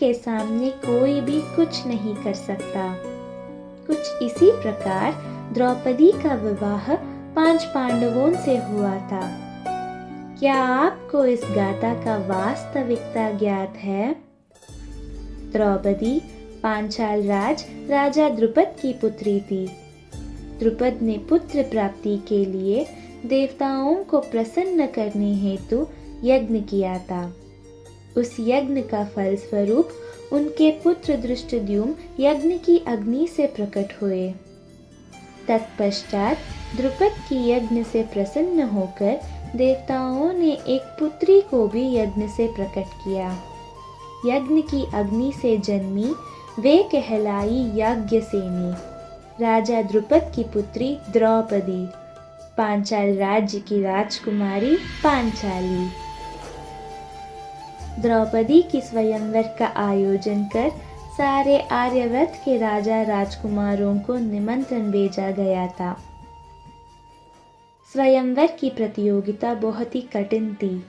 के सामने कोई भी कुछ नहीं कर सकता। कुछ इसी प्रकार द्रौपदी का विवाह 5 पांडवों से हुआ था। क्या आपको इस गाथा का वास्तविकता ज्ञात है? द्रौपदी पांचाल राजा द्रुपद की पुत्री थी। द्रुपद ने पुत्र प्राप्ति के लिए देवताओं को प्रसन्न करने हेतु यज्ञ किया था। उस यज्ञ का फल स्वरूप उनके पुत्र धृष्टद्युम्न यज्ञ की अग्नि से प्रकट हुए। तत्पश्चात द्रुपद की यज्ञ से प्रसन्न होकर देवताओं ने एक पुत्री को भी यज्ञ से प्रकट किया। यज्ञ की अग्नि से जन्मी वे कहलाई याज्ञसेनी। राजा द्रुपद की पुत्री द्रौपदी, पांचाल राज्य की राजकुमारी पांचाली। द्रौपदी की स्वयंवर का आयोजन कर सारे आर्यावर्त के राजा राजकुमारों को निमंत्रण भेजा गया था। स्वयंवर की प्रतियोगिता बहुत ही कठिन थी,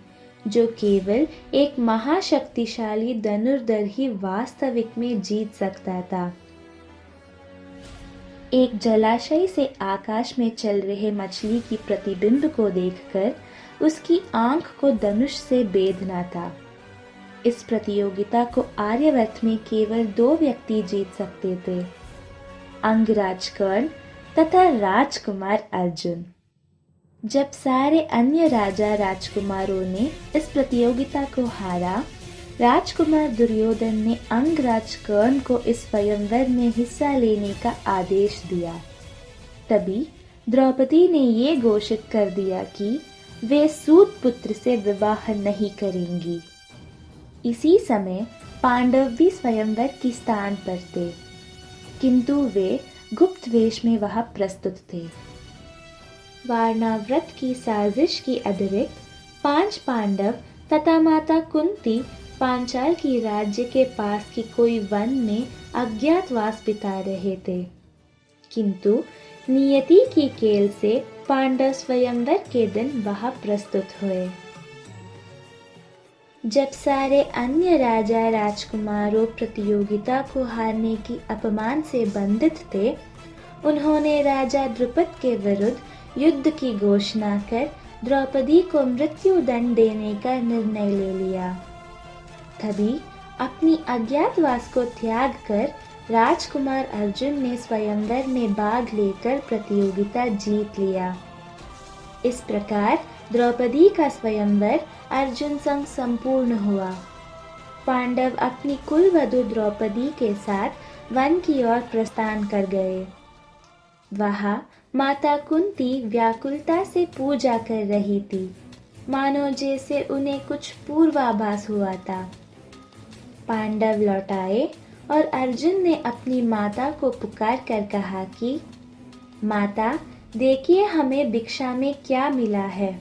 जो केवल एक महाशक्तिशाली धनुर्धर ही वास्तविक में जीत सकता था। एक जलाशय से आकाश में चल रहे मछली की प्रतिबिंब को देखकर उसकी आंख को धनुष से बेधना था। इस प्रतियोगिता को आर्यावर्त में केवल 2 व्यक्ति जीत सकते थे, अंगराज कर्ण तथा राजकुमार अर्जुन। जब सारे अन्य राजा राजकुमारों ने इस प्रतियोगिता को हारा, राजकुमार दुर्योधन ने अंगराज कर्ण को इस स्वयंवर में हिस्सा लेने का आदेश दिया। तभी द्रौपदी ने ये घोषित कर दिया कि वे सूत पुत्र से विवाह नहीं करेंगी। इसी समय पांडव भी स्वयंवर की स्थान पर थे, किंतु वे गुप्त वेश में वहां प्रस्तुत थे। वारणाव्रत की साजिश की अतिरिक्त 5 पांडव तथा माता कुंती पांचाल की राज्य के पास की कोई वन में अज्ञातवास बिता रहे थे, किंतु नियति की खेल से पांडव स्वयंवर के दिन वहां प्रस्तुत हुए। जब सारे अन्य राजा राजकुमारों प्रतियोगिता को हारने की अपमान से बंधित थे, उन्होंने राजा द्रुपद के विरुद्ध युद्ध की घोषणा कर द्रौपदी को मृत्यु दंड देने का निर्णय ले लिया। तभी अपनी अज्ञातवास को त्याग कर राजकुमार अर्जुन ने स्वयंवर में भाग लेकर प्रतियोगिता जीत लिया। इस प्रकार द्रौपदी का स्वयंवर अर्जुन संग संपूर्ण हुआ। पांडव अपनी कुलवधू द्रौपदी के साथ वन की ओर प्रस्थान कर गए। वहां माता कुंती व्याकुलता से पूजा कर रही थी, मानो जैसे उन्हें कुछ पूर्वाभास हुआ था। पांडव लौट आए और अर्जुन ने अपनी माता को पुकार कर कहा कि माता, देखिए हमें भिक्षा में क्या मिला है।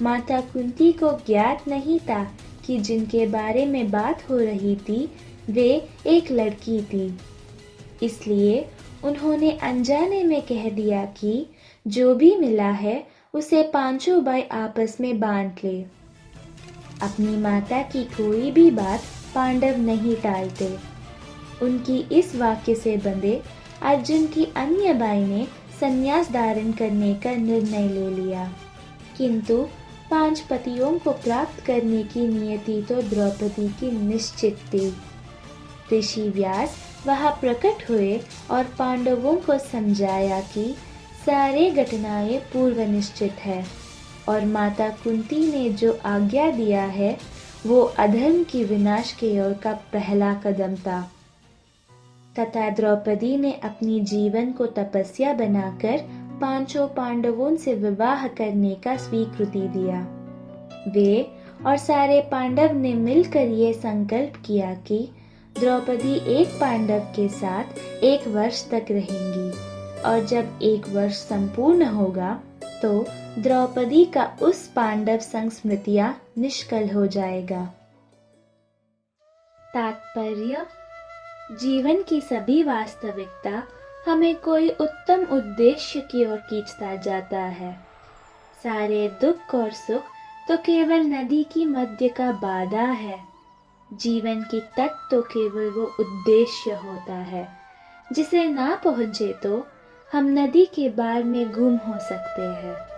माता कुंती को ज्ञात नहीं था कि जिनके बारे में बात हो रही थी वे एक लड़की थी, इसलिए उन्होंने अनजाने में कह दिया कि जो भी मिला है उसे 5 भाई आपस में बांट ले। अपनी माता की कोई भी बात पांडव नहीं टालते। उनकी इस वाक्य से बंधे अर्जुन की अन्य भाई ने संन्यास धारण करने का निर्णय ले लिया, किंतु 5 पतियों को प्राप्त करने की नियति तो द्रौपदी की निश्चित थी। ऋषि व्यास वहां प्रकट हुए और पांडवों को समझाया कि सारे घटनाएं पूर्व निश्चित है और माता कुंती ने जो आज्ञा दिया है वो अधर्म की विनाश की ओर का पहला कदम था, तथा द्रौपदी ने अपनी जीवन को तपस्या बनाकर 5 पांडवों से विवाह करने का स्वीकृति दिया। वे और सारे पांडव ने मिलकर ये संकल्प किया कि द्रौपदी एक पांडव के साथ 1 वर्ष तक रहेंगी और जब 1 वर्ष संपूर्ण होगा तो द्रौपदी का उस पांडव संग स्मृतियां निष्कल हो जाएगा। तात्पर्य: जीवन की सभी वास्तविकता हमें कोई उत्तम उद्देश्य की ओर खींचता जाता है। सारे दुख और सुख तो केवल नदी की मध्य का बाधा है। जीवन की तक तो केवल वो उद्देश्य होता है जिसे ना पहुँचे तो हम नदी के बार में गुम हो सकते हैं।